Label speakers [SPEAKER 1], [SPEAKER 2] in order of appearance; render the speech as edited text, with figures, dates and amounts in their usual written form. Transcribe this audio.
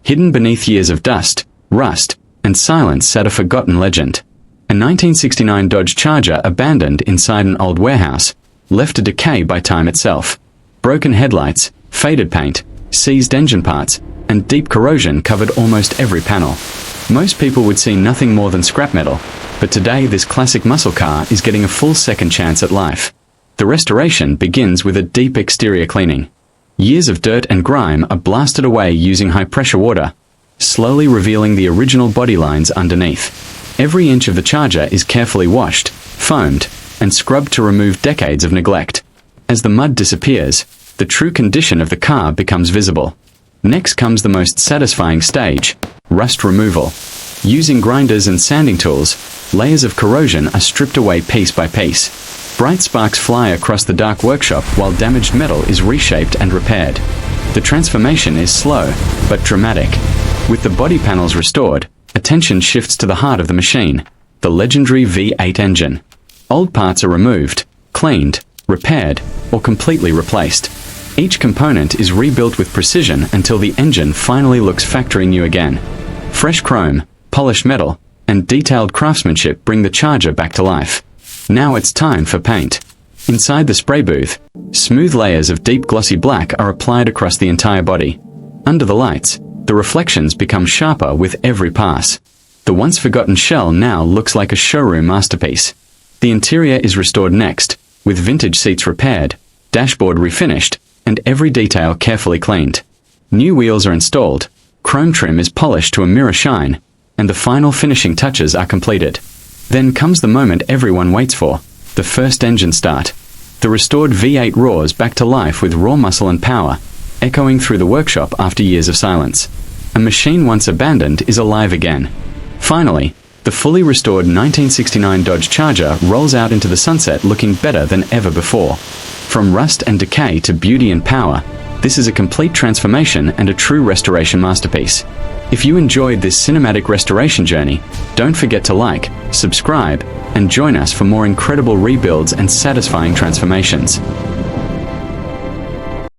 [SPEAKER 1] Hidden beneath years of dust, rust, and silence sat a forgotten legend. A 1969 Dodge Charger abandoned inside an old warehouse, left to decay by time itself. Broken headlights, faded paint, seized engine parts, and deep corrosion covered almost every panel. Most people would see nothing more than scrap metal, but today this classic muscle car is getting a full second chance at life. The restoration begins with a deep exterior cleaning. Years of dirt and grime are blasted away using high-pressure water, slowly revealing the original body lines underneath. Every inch of the Charger is carefully washed, foamed, and scrubbed to remove decades of neglect. As the mud disappears, the true condition of the car becomes visible. Next comes the most satisfying stage, rust removal. Using grinders and sanding tools, layers of corrosion are stripped away piece by piece. Bright sparks fly across the dark workshop while damaged metal is reshaped and repaired. The transformation is slow, but dramatic. With the body panels restored, attention shifts to the heart of the machine, the legendary V8 engine. Old parts are removed, cleaned, repaired, or completely replaced. Each component is rebuilt with precision until the engine finally looks factory new again. Fresh chrome, polished metal, and detailed craftsmanship bring the Charger back to life. Now it's time for paint. Inside the spray booth, smooth layers of deep glossy black are applied across the entire body. Under the lights, the reflections become sharper with every pass. The once forgotten shell now looks like a showroom masterpiece. The interior is restored next, with vintage seats repaired, dashboard refinished, and every detail carefully cleaned. New wheels are installed, chrome trim is polished to a mirror shine, and the final finishing touches are completed. Then comes the moment everyone waits for, the first engine start. The restored V8 roars back to life with raw muscle and power, echoing through the workshop after years of silence. A machine once abandoned is alive again. Finally, the fully restored 1969 Dodge Charger rolls out into the sunset looking better than ever before. From rust and decay to beauty and power, this is a complete transformation and a true restoration masterpiece. If you enjoyed this cinematic restoration journey, don't forget to like, subscribe, and join us for more incredible rebuilds and satisfying transformations.